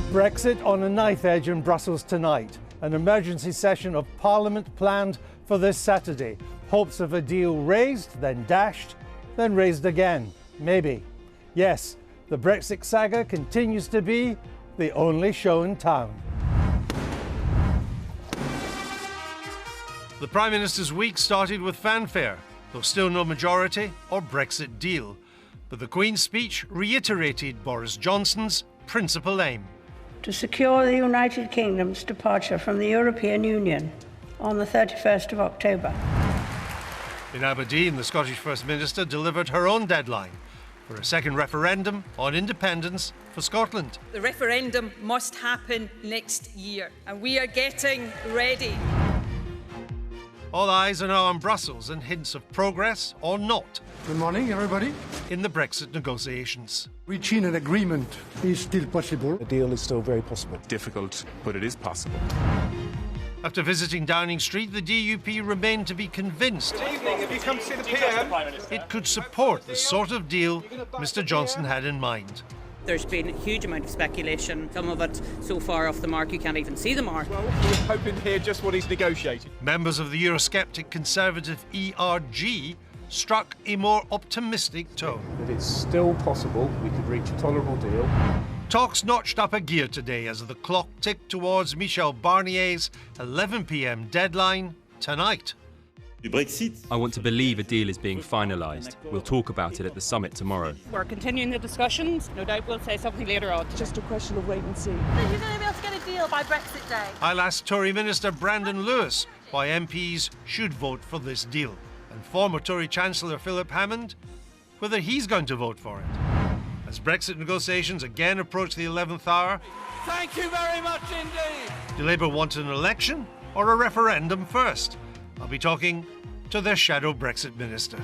Brexit on a knife edge in Brussels tonight. An emergency session of Parliament planned for this Saturday. Hopes of a deal raised, then dashed, then raised again. Maybe. Yes, the Brexit saga continues to be the only show in town. The Prime Minister's week started with fanfare, though still no majority or Brexit deal. But the Queen's speech reiterated Boris Johnson's principal aim: to secure the United Kingdom's departure from the European Union on the 31st of October. In Aberdeen, the Scottish First Minister delivered her own deadline for a second referendum on independence for Scotland. The referendum must happen next year, and we are getting ready. All eyes are now on Brussels and hints of progress or not Good morning, everybody. in the Brexit negotiations. Reaching an agreement is still possible. The deal is still very possible. Difficult, but it is possible. After visiting Downing Street, the DUP remained to be convinced it could support the sort of deal Mr Johnson had in mind. There's been a huge amount of speculation, some of it so far off the mark you can't even see the mark. Well, we're hoping to hear just what he's negotiating. Members of the Eurosceptic Conservative ERG struck a more optimistic tone. That it's still possible we could reach a tolerable deal. Talks notched up a gear today as the clock ticked towards Michel Barnier's 11 p.m. deadline tonight. I want to believe a deal is being finalised. We'll talk about it at the summit tomorrow. We're continuing the discussions. No doubt we'll say something later on. Just a question of wait and see. Are you going to be able to get a deal by Brexit Day? I'll ask Tory Minister Brandon Lewis why MPs should vote for this deal, and former Tory Chancellor Philip Hammond whether he's going to vote for it. As Brexit negotiations again approach the 11th hour, Thank you very much indeed. do Labour want an election or a referendum first? I'll be talking to their shadow Brexit minister.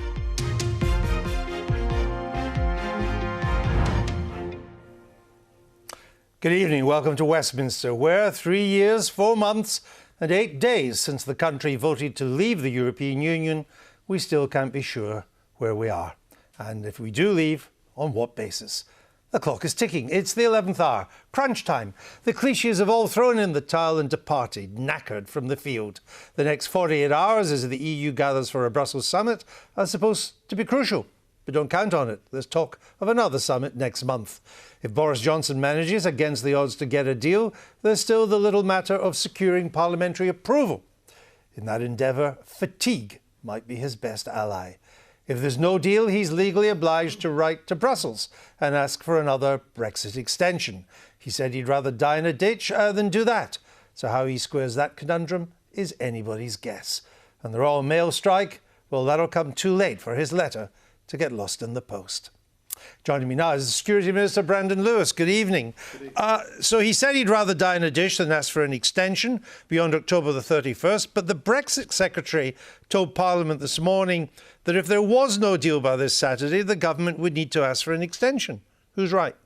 Good evening. Welcome to Westminster, where 3 years, 4 months and 8 days since the country voted to leave the European Union, we still can't be sure where we are. And if we do leave, on what basis? The clock is ticking. It's the 11th hour. Crunch time. The clichés have all thrown in the towel and departed, knackered from the field. The next 48 hours, as the EU gathers for a Brussels summit, are supposed to be crucial. But don't count on it. There's talk of another summit next month. If Boris Johnson manages, against the odds, to get a deal, there's still the little matter of securing parliamentary approval. In that endeavour, fatigue might be his best ally. If there's no deal, he's legally obliged to write to Brussels and ask for another Brexit extension. He said he'd rather die in a ditch than do that. So how he squares that conundrum is anybody's guess. And the Royal Mail strike, well, that'll come too late for his letter to get lost in the post. Joining me now is the Security Minister, Brandon Lewis. Good evening. So he said he'd rather die in a dish than ask for an extension beyond October the 31st. But the Brexit Secretary told Parliament this morning that if there was no deal by this Saturday, the government would need to ask for an extension. Who's right?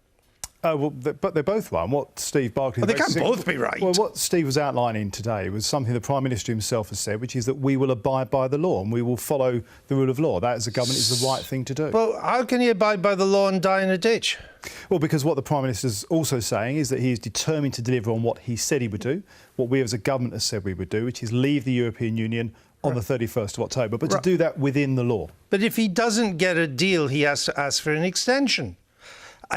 But they're both right. And what Steve Barclay... They can't both be right. Well, what Steve was outlining today was something the Prime Minister himself has said, which is that we will abide by the law and we will follow the rule of law. That, as a government, is the right thing to do. Well, how can he abide by the law and die in a ditch? Well, because what the Prime Minister is also saying is that he is determined to deliver on what he said he would do, what we as a government have said we would do, which is leave the European Union on the 31st of October, but to do that within the law. But if he doesn't get a deal, he has to ask for an extension.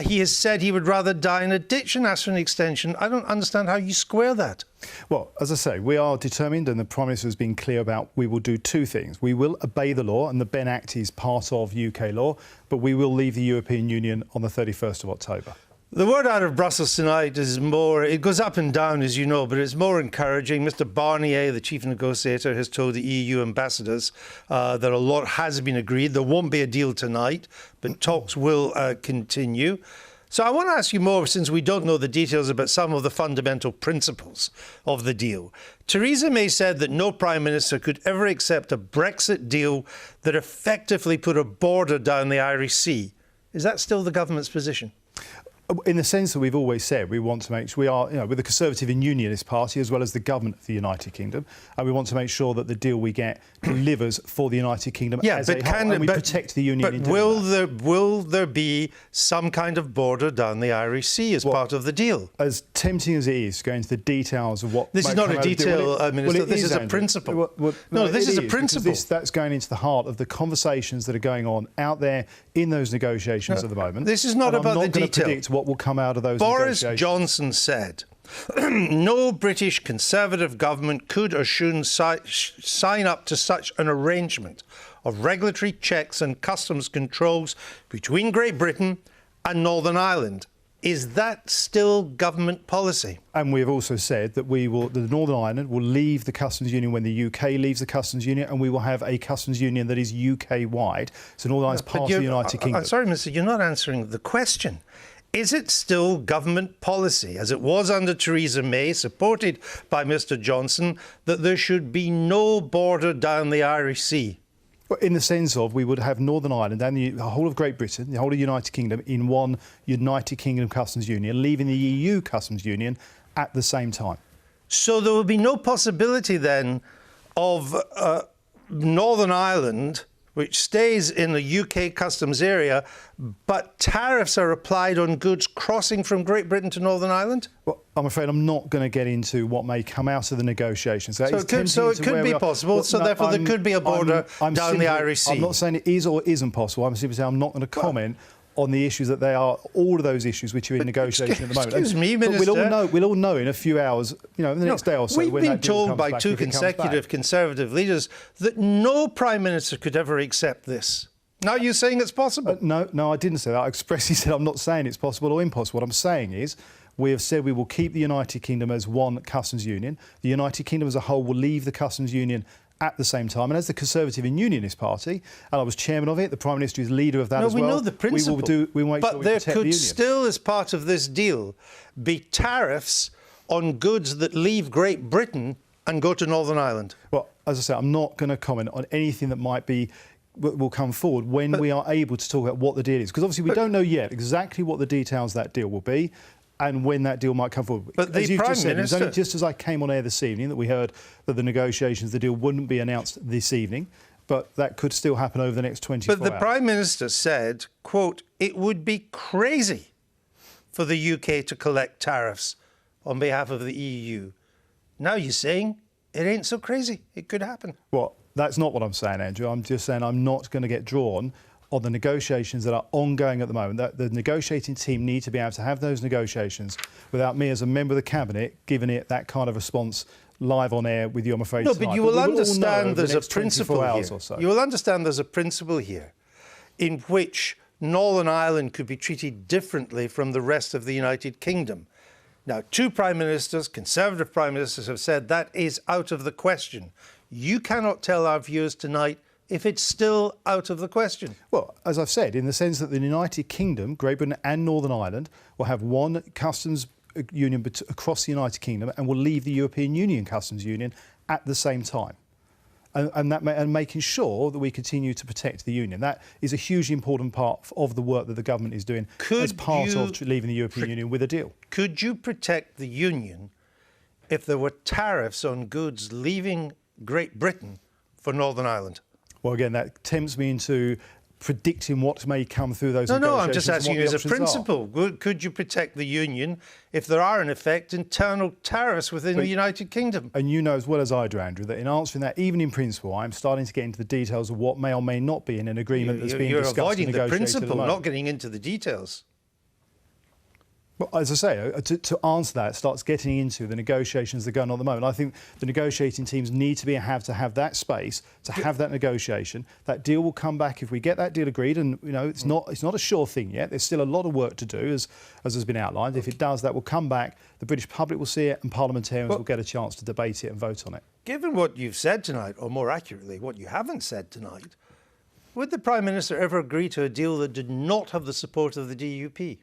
He has said he would rather die in a ditch than ask for an extension. I don't understand how you square that. Well, as I say, we are determined, and the Prime Minister has been clear about we will do two things. We will obey the law, and the Ben Act is part of UK law, but we will leave the European Union on the 31st of October. The word out of Brussels tonight is more, it goes up and down, as you know, but it's more encouraging. Mr Barnier, the chief negotiator, has told the EU ambassadors that a lot has been agreed. There won't be a deal tonight, but talks will continue. So I want to ask you more, since we don't know the details, about some of the fundamental principles of the deal. Theresa May said that no Prime Minister could ever accept a Brexit deal that effectively put a border down the Irish Sea. Is that still the government's position? In the sense that we've always said, we want to make sure we are, with the Conservative and Unionist Party as well as the government of the United Kingdom, and we want to make sure that the deal we get delivers for the United Kingdom as a whole, and we protect the Union. But will there be some kind of border down the Irish Sea as part of the deal? As tempting as it is to go into the details of what... This is not a detail, Minister. This is a principle. No, this is a principle. That's going into the heart of the conversations that are going on out there in those negotiations at the moment. This is not about the detail. I'm not going to predict what will come out of those negotiations. Boris Johnson said, no British Conservative government could or should sign up to such an arrangement of regulatory checks and customs controls between Great Britain and Northern Ireland. Is that still government policy? And we have also said that the Northern Ireland will leave the customs union when the UK leaves the customs union, and we will have a customs union that is UK-wide. So Northern Ireland is part of the United Kingdom. I'm sorry, Minister, you're not answering the question. Is it still government policy, as it was under Theresa May, supported by Mr Johnson, that there should be no border down the Irish Sea? In the sense of we would have Northern Ireland and the whole of Great Britain, the whole of the United Kingdom, in one United Kingdom customs union, leaving the EU customs union at the same time. So there will be no possibility then of Northern Ireland, which stays in the UK customs area, but tariffs are applied on goods crossing from Great Britain to Northern Ireland? Well, I'm afraid I'm not going to get into what may come out of the negotiations. So it could be possible, so therefore there could be a border down the Irish Sea. I'm not saying it is or isn't possible. I'm simply saying I'm not going to comment on the issues that they are, all of those issues which are in negotiation at the moment. Excuse me, Minister. We'll all know in a few hours, in the next day or so. We've been told by two consecutive Conservative leaders that no Prime Minister could ever accept this. Now you're saying it's possible? No, I didn't say that. I expressly said I'm not saying it's possible or impossible. What I'm saying is we have said we will keep the United Kingdom as one customs union. The United Kingdom as a whole will leave the customs union at the same time. And as the Conservative and Unionist Party, and I was chairman of it, the Prime Minister is leader of that as well. No, we know the principle. We will make sure we protect the union. But there could still, as part of this deal, be tariffs on goods that leave Great Britain and go to Northern Ireland. Well, as I said, I'm not going to comment on anything that will come forward when we are able to talk about what the deal is. Because obviously we don't know yet exactly what the details of that deal will be and when that deal might come forward. But as the Prime Minister... it was only just as I came on air this evening that we heard that the negotiations, the deal wouldn't be announced this evening, but that could still happen over the next 24 hours. But the Prime Minister said, quote, it would be crazy for the UK to collect tariffs on behalf of the EU. Now you're saying it ain't so crazy. It could happen. Well, that's not what I'm saying, Andrew. I'm just saying I'm not going to get drawn on the negotiations that are ongoing at the moment. That the negotiating team need to be able to have those negotiations without me as a member of the Cabinet giving it that kind of response live on air with you, I'm afraid. No, tonight. but you will understand there's a principle here. So. You will understand there's a principle here in which Northern Ireland could be treated differently from the rest of the United Kingdom. Now, two Prime Ministers, Conservative Prime Ministers, have said that is out of the question. You cannot tell our viewers tonight if it's still out of the question. Well, as I've said, in the sense that the United Kingdom, Great Britain and Northern Ireland will have one customs union across the United Kingdom and will leave the European Union customs union at the same time. And making sure that we continue to protect the union. That is a hugely important part of the work that the government is doing as part of leaving the European Union with a deal. Could you protect the union if there were tariffs on goods leaving Great Britain for Northern Ireland? Well, again, that tempts me into predicting what may come through those negotiations. No, I'm just asking you as a principle. Could you protect the union if there are, in effect, internal tariffs within the United Kingdom? And you know as well as I do, Andrew, that in answering that, even in principle, I'm starting to get into the details of what may or may not be in an agreement that's being discussed and negotiated. You're avoiding the principle, not getting into the details. Well, as I say, to answer that starts getting into the negotiations that are going on at the moment. I think the negotiating teams need to have that space to have that negotiation. That deal will come back if we get that deal agreed, and it's not a sure thing yet. There's still a lot of work to do, as has been outlined. If it does, that will come back. The British public will see it, and parliamentarians will get a chance to debate it and vote on it. Given what you've said tonight, or more accurately, what you haven't said tonight, would the Prime Minister ever agree to a deal that did not have the support of the DUP?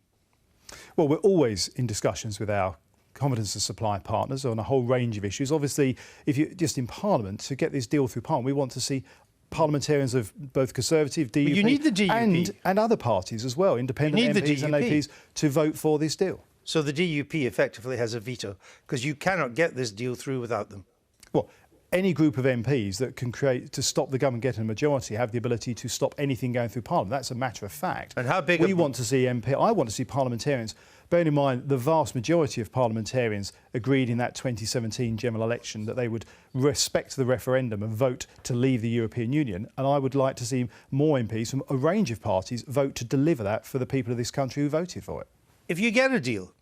Well, we're always in discussions with our confidence and supply partners on a whole range of issues. Obviously, if you're just in Parliament, to get this deal through Parliament, we want to see parliamentarians of both Conservative, DUP, you need the DUP. And other parties as well, independent MPs and APs, to vote for this deal. So the DUP effectively has a veto, because you cannot get this deal through without them. Well, any group of MPs that can create to stop the government getting a majority have the ability to stop anything going through Parliament. That's a matter of fact. And how big? I want to see parliamentarians. Bearing in mind the vast majority of parliamentarians agreed in that 2017 general election that they would respect the referendum and vote to leave the European Union. And I would like to see more MPs from a range of parties vote to deliver that for the people of this country who voted for it. If you get a deal,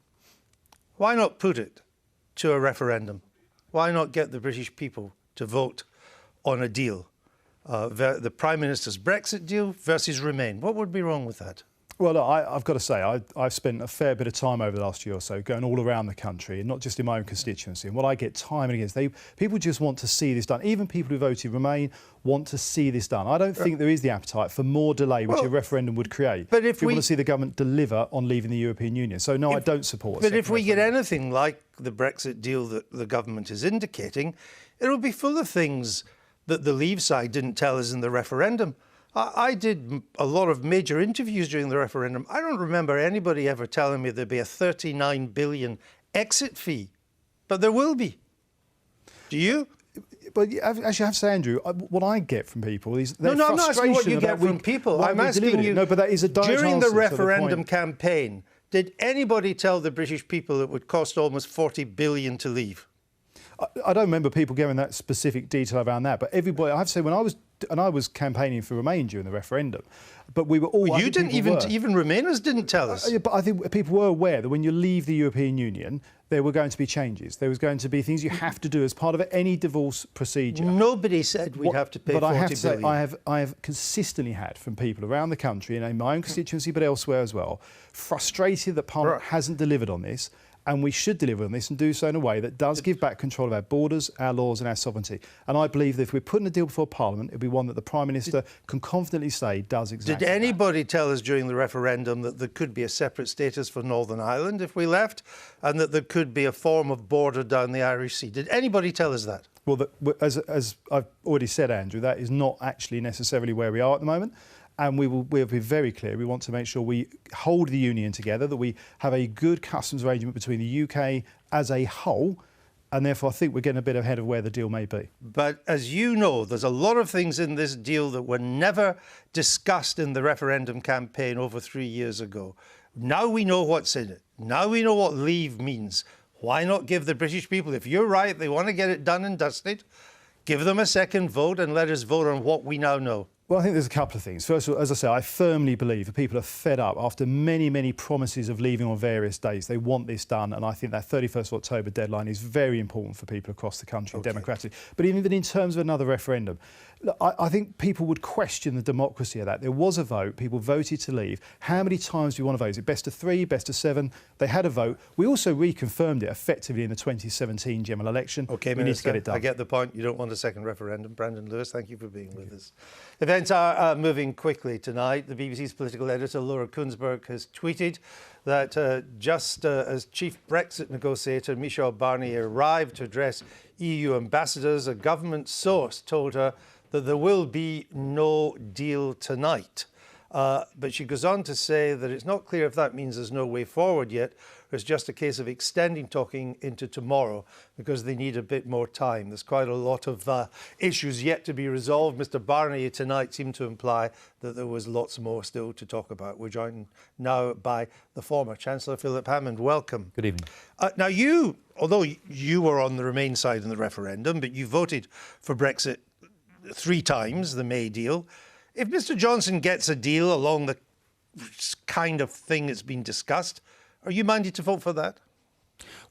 why not put it to a referendum? Why not get the British people to vote on a deal? The Prime Minister's Brexit deal versus Remain. What would be wrong with that? Well, look, I've got to say, I've spent a fair bit of time over the last year or so going all around the country, and not just in my own constituency. And what I get time and again, people just want to see this done. Even people who voted Remain want to see this done. I don't think there is the appetite for more delay, which a referendum would create. But if we want to see the government deliver on leaving the European Union. So, no, I don't support it. But if we get anything like the Brexit deal that the government is indicating, it'll be full of things that the Leave side didn't tell us in the referendum. I did a lot of major interviews during the referendum. I don't remember anybody ever telling me there'd be a 39 billion exit fee, but there will be. Do you? But actually, I have to say, Andrew, what I get from people is their I'm not asking what you get from people. I'm asking you. No, but that is a direct during the answer referendum to the campaign, did anybody tell the British people it would cost almost 40 billion to leave? I don't remember people giving that specific detail around that, but everybody, I have to say, when I was campaigning for Remain during the referendum, but we were all... Well, you didn't even Remainers didn't tell us. But I think people were aware that when you leave the European Union, there were going to be changes. There was going to be things you have to do as part of any divorce procedure. Nobody said we'd have to pay 40 billion. But I have to say, I have consistently had from people around the country, and in my own constituency, but elsewhere as well, frustrated that Parliament hasn't delivered on this. And we should deliver on this and do so in a way that does give back control of our borders, our laws and our sovereignty. And I believe that if we're putting a deal before Parliament, it'll be one that the Prime Minister can confidently say does exactly Did anybody tell us during the referendum that there could be a separate status for Northern Ireland if we left, and that there could be a form of border down the Irish Sea? Did anybody tell us that? Well, as I've already said, Andrew, that is not actually necessarily where we are at the moment. And we'll be very clear. We want to make sure we hold the union together, that we have a good customs arrangement between the UK as a whole, and therefore I think we're getting a bit ahead of where the deal may be. But as you know, there's a lot of things in this deal that were never discussed in the referendum campaign over 3 years ago. Now we know what's in it. Now we know what leave means. Why not give the British people, if you're right, they want to get it done and dusted, give them a second vote and let us vote on what we now know? Well, I think there's a couple of things. First of all, as I say, I firmly believe that people are fed up after many, many promises of leaving on various days. They want this done, and I think that 31st of October deadline is very important for people across the country democratically. But even in terms of another referendum, I think people would question the democracy of that. There was a vote, people voted to leave. How many times do you want to vote? Is it best of 3, best of 7? They had a vote. We also reconfirmed it effectively in the 2017 general election. OK, we need to get it done. I get the point. You don't want a second referendum. Brandon Lewis, thank you for being with us. Events are moving quickly tonight. The BBC's political editor, Laura Kunsberg, has tweeted that just as chief Brexit negotiator Michel Barnier arrived to address EU ambassadors, a government source told her that there will be no deal tonight. But she goes on to say that it's not clear if that means there's no way forward yet, or it's just a case of extending talking into tomorrow because they need a bit more time. There's quite a lot of issues yet to be resolved. Mr. Barnier tonight seemed to imply that there was lots more still to talk about. We're joined now by the former Chancellor, Philip Hammond. Welcome. Good evening. Now although you were on the Remain side in the referendum, but you voted for Brexit 3 times, the May deal. If Mr. Johnson gets a deal along the kind of thing that's been discussed, are you minded to vote for that?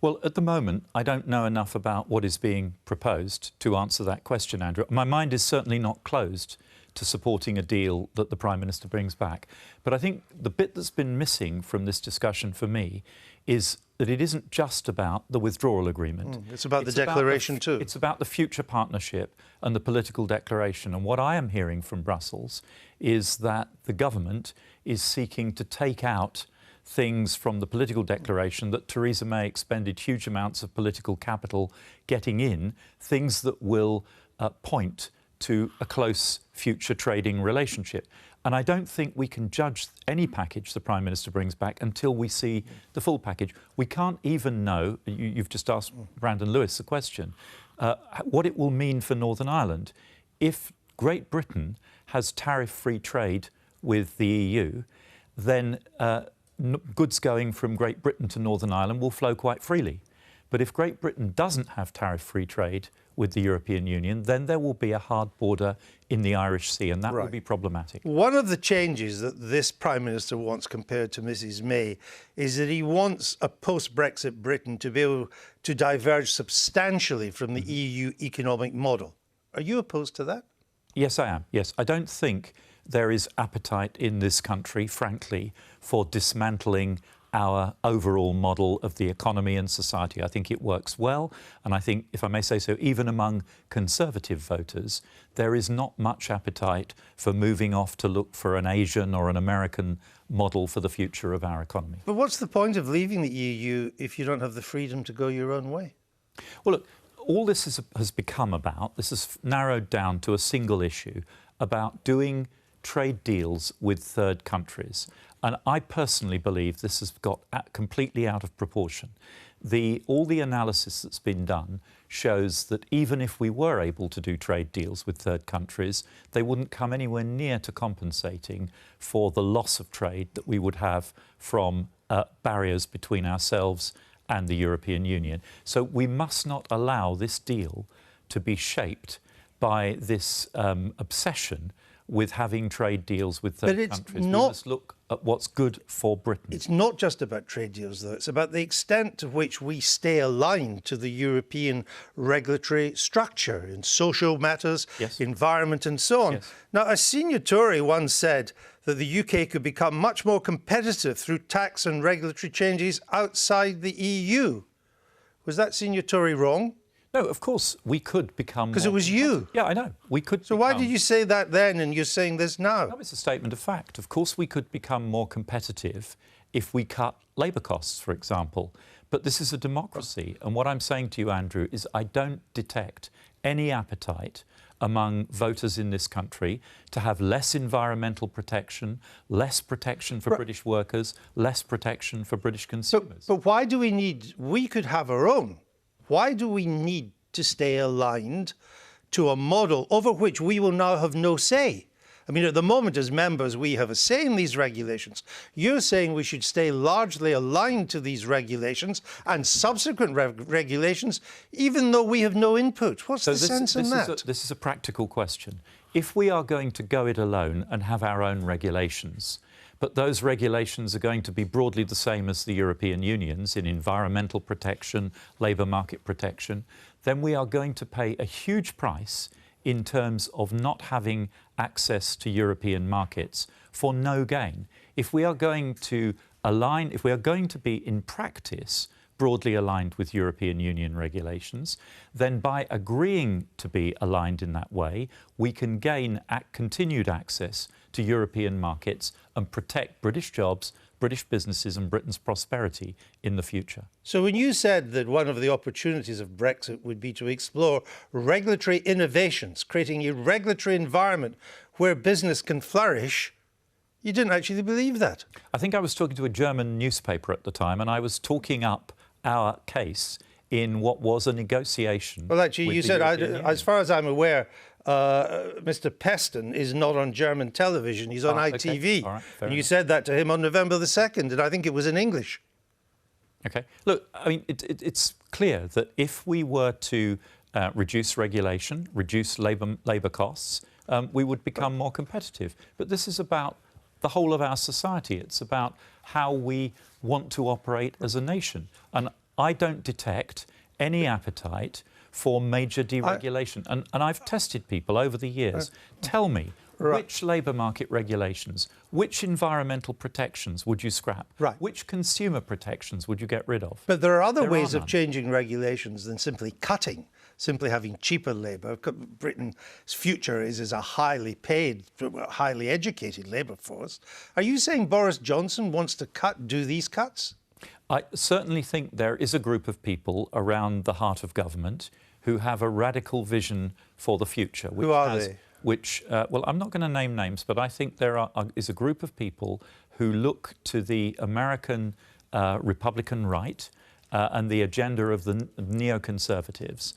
Well, at the moment, I don't know enough about what is being proposed to answer that question, Andrew. My mind is certainly not closed to supporting a deal that the Prime Minister brings back. But I think the bit that's been missing from this discussion for me is that it isn't just about the withdrawal agreement. It's about the declaration too. It's about the future partnership and the political declaration. And what I am hearing from Brussels is that the government is seeking to take out things from the political declaration that Theresa May expended huge amounts of political capital getting in, things that will point to a close future trading relationship. And I don't think we can judge any package the Prime Minister brings back until we see the full package. We can't even know, you've just asked Brandon Lewis the question, what it will mean for Northern Ireland. If Great Britain has tariff-free trade with the EU, then goods going from Great Britain to Northern Ireland will flow quite freely. But if Great Britain doesn't have tariff-free trade with the European Union, then there will be a hard border in the Irish Sea, and that will be problematic. One of the changes that this Prime Minister wants compared to Mrs May is that he wants a post-Brexit Britain to be able to diverge substantially from the EU economic model. Are you opposed to that? Yes, I am. Yes. I don't think there is appetite in this country, frankly, for dismantling our overall model of the economy and society. I think it works well, and I think, if I may say so, even among Conservative voters, there is not much appetite for moving off to look for an Asian or an American model for the future of our economy. But what's the point of leaving the EU if you don't have the freedom to go your own way? Well, look, all this has become about, this is narrowed down to a single issue about doing trade deals with third countries. And I personally believe this has got completely out of proportion. All the analysis that's been done shows that even if we were able to do trade deals with third countries, they wouldn't come anywhere near to compensating for the loss of trade that we would have from barriers between ourselves and the European Union. So we must not allow this deal to be shaped by this obsession with having trade deals with third countries. We must look at what's good for Britain. It's not just about trade deals, though. It's about the extent to which we stay aligned to the European regulatory structure in social matters, environment and so on. Now, a senior Tory once said that the UK could become much more competitive through tax and regulatory changes outside the EU. Was that senior Tory wrong? No, of course, we could become... Because it was you. Yeah, I know. We could. So why did you say that then and you're saying this now? No, it's a statement of fact. Of course we could become more competitive if we cut labour costs, for example. But this is a democracy. And what I'm saying to you, Andrew, is I don't detect any appetite among voters in this country to have less environmental protection, less protection for British workers, less protection for British consumers. But why do we need... We could have our own. Why do we need to stay aligned to a model over which we will now have no say? I mean, at the moment, as members, we have a say in these regulations. You're saying we should stay largely aligned to these regulations and subsequent regulations, even though we have no input. What's the sense in that? This is a practical question. If we are going to go it alone and have our own regulations, but those regulations are going to be broadly the same as the European Union's in environmental protection, labour market protection, then we are going to pay a huge price in terms of not having access to European markets for no gain. If we are going to align, if we are going to be in practice broadly aligned with European Union regulations, then by agreeing to be aligned in that way, we can gain continued access to European markets and protect British jobs, British businesses and Britain's prosperity in the future. So when you said that one of the opportunities of Brexit would be to explore regulatory innovations, creating a regulatory environment where business can flourish, you didn't actually believe that. I think I was talking to a German newspaper at the time and I was talking up our case in what was a negotiation. Well, actually, you said, as far as I'm aware, Mr. Peston is not on German television. He's on ITV. All right, and you said that to him on November the 2nd, and I think it was in English. OK. Look, I mean, it's clear that if we were to reduce regulation, reduce labour costs, we would become more competitive. But this is about the whole of our society. It's about how we want to operate as a nation. And I don't detect any appetite for major deregulation. And I've tested people over the years. Tell me, which labour market regulations, which environmental protections would you scrap? Which consumer protections would you get rid of? But there are other ways of changing regulations than simply cutting, simply having cheaper labour. Britain's future is as a highly paid, highly educated labour force. Are you saying Boris Johnson wants to do these cuts? I certainly think there is a group of people around the heart of government who have a radical vision for the future. Who are they? Well, I'm not going to name names, but I think there is a group of people who look to the American Republican right and the agenda of the neoconservatives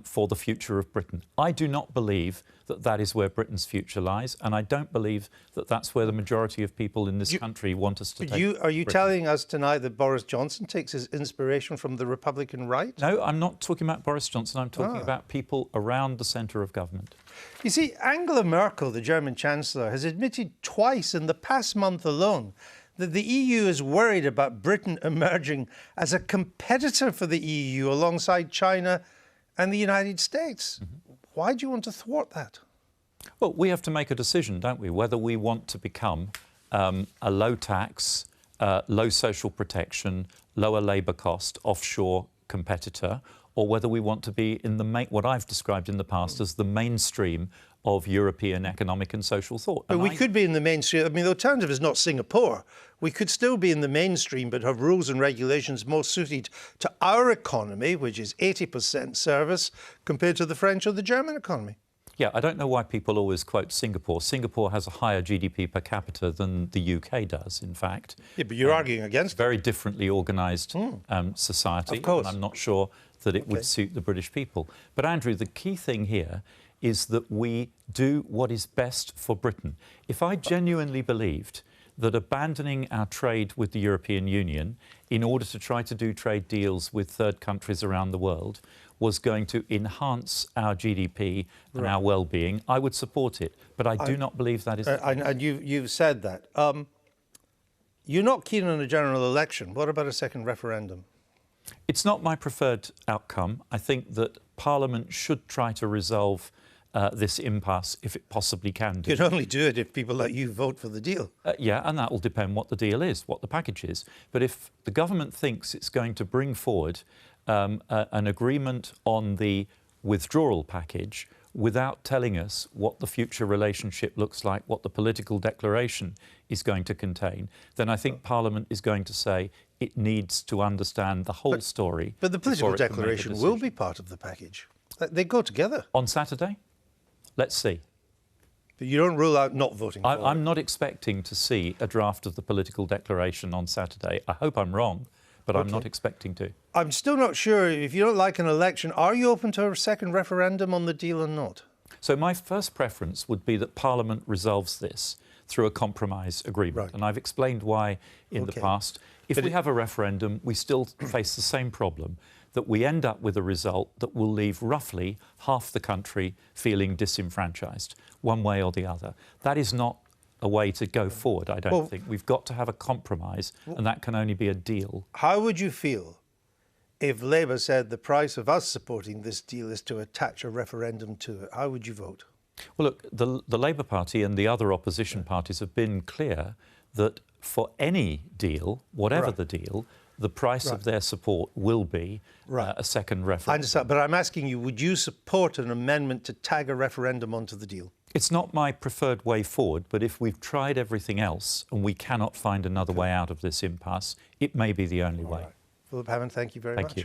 for the future of Britain. I do not believe that that is where Britain's future lies, and I don't believe that that's where the majority of people in this country want us to take Are you Britain. telling us tonight that Boris Johnson takes his inspiration from the Republican right? No, I'm not talking about Boris Johnson. I'm talking about people around the centre of government. You see, Angela Merkel, the German Chancellor, has admitted twice in the past month alone that the EU is worried about Britain emerging as a competitor for the EU alongside China and the United States. Why do you want to thwart that? Well, we have to make a decision, don't we, whether we want to become a low tax, low social protection, lower labour cost, offshore competitor, or whether we want to be in what I've described in the past as the mainstream of European economic and social thought. But we could be in the mainstream. I mean, the alternative is not Singapore. We could still be in the mainstream, but have rules and regulations more suited to our economy, which is 80% service, compared to the French or the German economy. Yeah, I don't know why people always quote Singapore. Singapore has a higher GDP per capita than the UK does, in fact. Yeah, but you're arguing against it. Very differently organised society. Of course. And I'm not sure that it would suit the British people. But, Andrew, the key thing here is that we do what is best for Britain. If I genuinely believed that abandoning our trade with the European Union in order to try to do trade deals with third countries around the world was going to enhance our GDP and our well-being, I would support it. But I do not believe that is the case. And you've said that. You're not keen on a general election. What about a second referendum? It's not my preferred outcome. I think that Parliament should try to resolve this impasse if it possibly can do. You can only do it if people like you vote for the deal. Yeah, and that will depend what the deal is, what the package is. But if the government thinks it's going to bring forward an agreement on the withdrawal package without telling us what the future relationship looks like, what the political declaration is going to contain, then I think Parliament is going to say it needs to understand the whole story. But the political declaration will be part of the package. They go together. On Saturday? Let's see. But you don't rule out not voting for it. I'm not expecting to see a draft of the political declaration on Saturday. I hope I'm wrong, but I'm not expecting to. I'm still not sure, if you don't like an election, are you open to a second referendum on the deal or not? So my first preference would be that Parliament resolves this through a compromise agreement. And I've explained why in the past. If we have a referendum, we still face the same problem, that we end up with a result that will leave roughly half the country feeling disenfranchised, one way or the other. That is not a way to go forward, I don't think. We've got to have a compromise, and that can only be a deal. How would you feel if Labour said the price of us supporting this deal is to attach a referendum to it? How would you vote? Well, look, the Labour Party and the other opposition parties have been clear that for any deal, whatever the deal, the price of their support will be a second referendum. I understand, but I'm asking you, would you support an amendment to tag a referendum onto the deal? It's not my preferred way forward, but if we've tried everything else and we cannot find another way out of this impasse, it may be the only way. Philip Hammond, thank you very much. Thank you.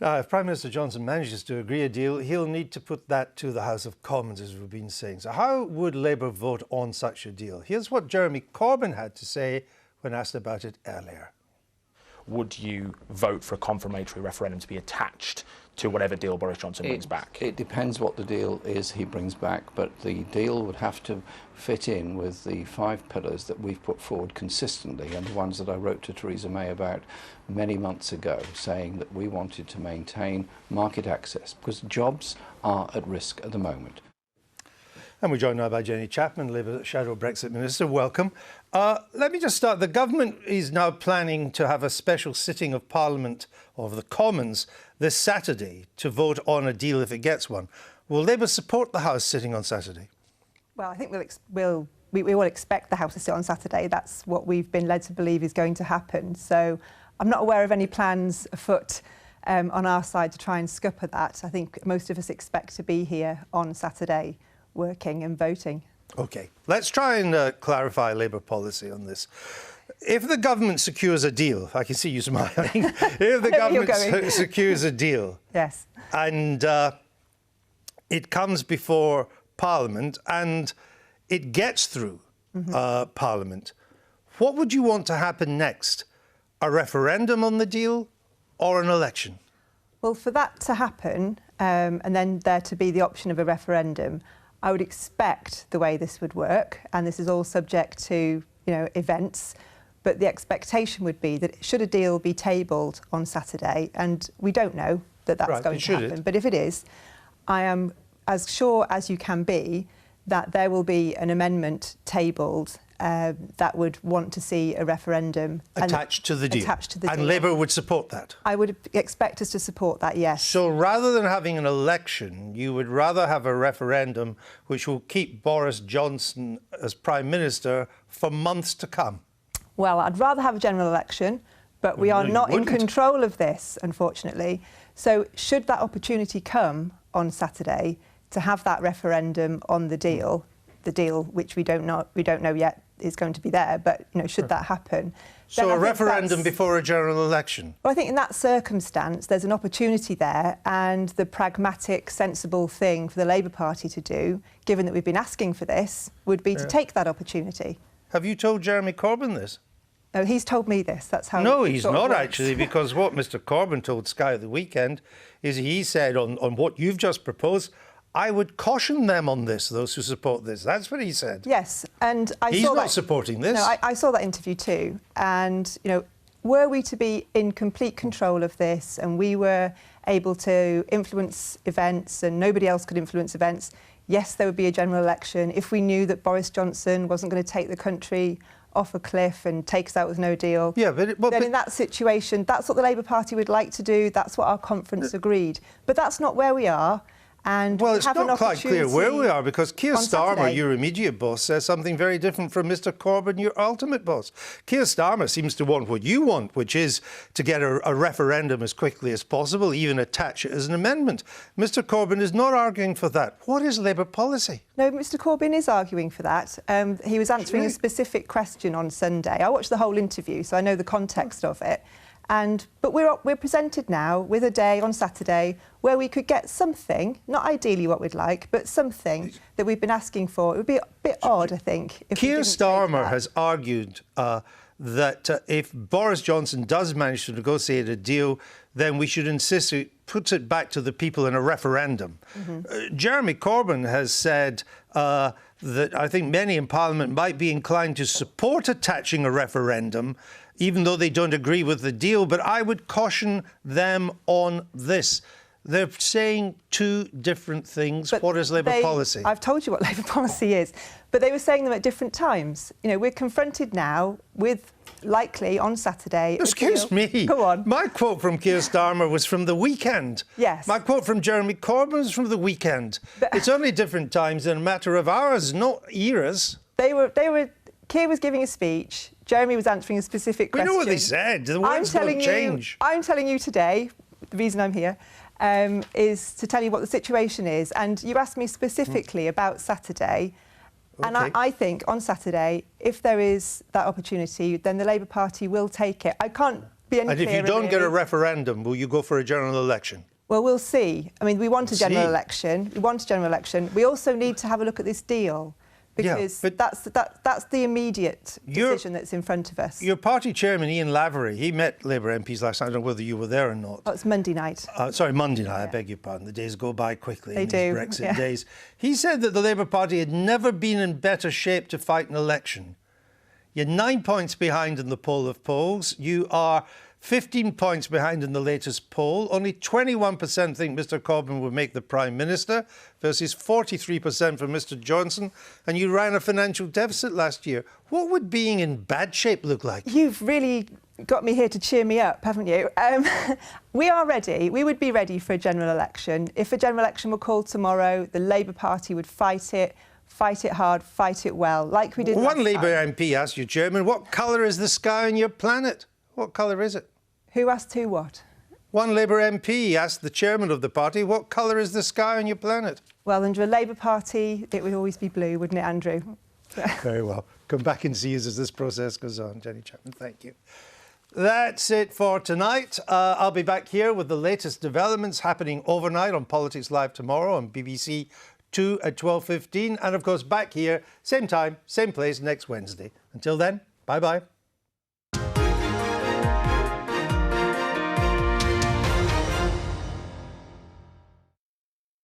Now, if Prime Minister Johnson manages to agree a deal, he'll need to put that to the House of Commons, as we've been saying. So how would Labour vote on such a deal? Here's what Jeremy Corbyn had to say when asked about it earlier. Would you vote for a confirmatory referendum to be attached to whatever deal Boris Johnson brings back? It depends what the deal is he brings back, but the deal would have to fit in with the 5 pillars that we've put forward consistently, and the ones that I wrote to Theresa May about many months ago, saying that we wanted to maintain market access, because jobs are at risk at the moment. And we're joined now by Jenny Chapman, Labour Shadow Brexit Minister. Welcome. Let me just start. The government is now planning to have a special sitting of Parliament, of the Commons, this Saturday to vote on a deal if it gets one. Will Labour support the House sitting on Saturday? Well, I think we will expect the House to sit on Saturday. That's what we've been led to believe is going to happen. So I'm not aware of any plans afoot on our side to try and scupper that. I think most of us expect to be here on Saturday working and voting. OK. Let's try and clarify Labour policy on this. If the government secures a deal, I can see you smiling. If the government secures a deal, yes, and it comes before Parliament and it gets through Parliament, what would you want to happen next? A referendum on the deal or an election? Well, for that to happen, and then there to be the option of a referendum, I would expect the way this would work, and this is all subject to, events, but the expectation would be that should a deal be tabled on Saturday, and we don't know that that's going to happen, but if it is, I am as sure as you can be that there will be an amendment tabled that would want to see a referendum attached to the deal. And deal. Labour would support that? I would expect us to support that, yes. So rather than having an election, you would rather have a referendum which will keep Boris Johnson as Prime Minister for months to come? Well, I'd rather have a general election, but we are not in control of this, unfortunately. So should that opportunity come on Saturday to have that referendum on the deal which we don't know yet is going to be there, but should that happen, so a referendum before a general election? Well, I think in that circumstance there's an opportunity there, and the pragmatic, sensible thing for the Labour Party to do, given that we've been asking for this, would be to take that opportunity. Have you told Jeremy Corbyn this? No, he's told me this. That's how. No, he's not actually, because what Mr. Corbyn told Sky at the weekend is he said on what you've just proposed, I would caution them on this, those who support this. That's what he said. Yes, and he's not supporting this. No, I saw that interview too, and were we to be in complete control of this, and we were able to influence events, and nobody else could influence events, yes, there would be a general election. If we knew that Boris Johnson wasn't going to take the country off a cliff and take us out with no deal, then in that situation, that's what the Labour Party would like to do. That's what our conference agreed. But that's not where we are. And well, it's not quite clear where we are, because Keir Starmer, your immediate boss, says something very different from Mr. Corbyn, your ultimate boss. Keir Starmer seems to want what you want, which is to get a referendum as quickly as possible, even attach it as an amendment. Mr. Corbyn is not arguing for that. What is Labour policy? No, Mr. Corbyn is arguing for that. He was answering a specific question on Sunday. I watched the whole interview, so I know the context of it. But we're presented now with a day on Saturday where we could get something, not ideally what we'd like, but something that we've been asking for. It would be a bit odd, I think, if Keir Starmer has argued that if Boris Johnson does manage to negotiate a deal, then we should insist it puts it back to the people in a referendum. Jeremy Corbyn has said that I think many in Parliament might be inclined to support attaching a referendum, even though they don't agree with the deal, but I would caution them on this. They're saying two different things. But what is Labour policy? I've told you what Labour policy is, but they were saying them at different times. We're confronted now with, likely, on Saturday... Excuse me. Go on. My quote from Keir Starmer was from the weekend. Yes. My quote from Jeremy Corbyn was from the weekend. It's only different times in a matter of hours, not eras. Keir was giving a speech. Jeremy was answering a specific question. We know what they said. The words don't change. I'm telling you today, the reason I'm here, is to tell you what the situation is. And you asked me specifically about Saturday. Okay. And I think on Saturday, if there is that opportunity, then the Labour Party will take it. I can't be any clearer. And if you don't get a referendum, will you go for a general election? Well, we'll see. I mean, we want a general election. We want a general election. We also need to have a look at this deal, because that's the immediate decision that's in front of us. Your party chairman, Ian Lavery, he met Labour MPs last night. I don't know whether you were there or not. Oh, it's Monday night. Monday night, I beg your pardon. The days go by quickly in these Brexit days. He said that the Labour Party had never been in better shape to fight an election. You're 9 points behind in the poll of polls. You are 15 points behind in the latest poll. Only 21% think Mr. Corbyn will make the Prime Minister versus 43% for Mr. Johnson. And you ran a financial deficit last year. What would being in bad shape look like? You've really got me here to cheer me up, haven't you? We are ready. We would be ready for a general election. If a general election were called tomorrow, the Labour Party would fight it hard, fight it well, like we did last time. One Labour MP asked you, Chairman, what colour is the sky on your planet? What colour is it? Who asked who what? One Labour MP asked the chairman of the party, what colour is the sky on your planet? Well, under a Labour Party, it would always be blue, wouldn't it, Andrew? Very well. Come back and see us as this process goes on. Jenny Chapman, thank you. That's it for tonight. I'll be back here with the latest developments happening overnight on Politics Live tomorrow on BBC 2 at 12:15. And of course, back here, same time, same place next Wednesday. Until then, bye-bye.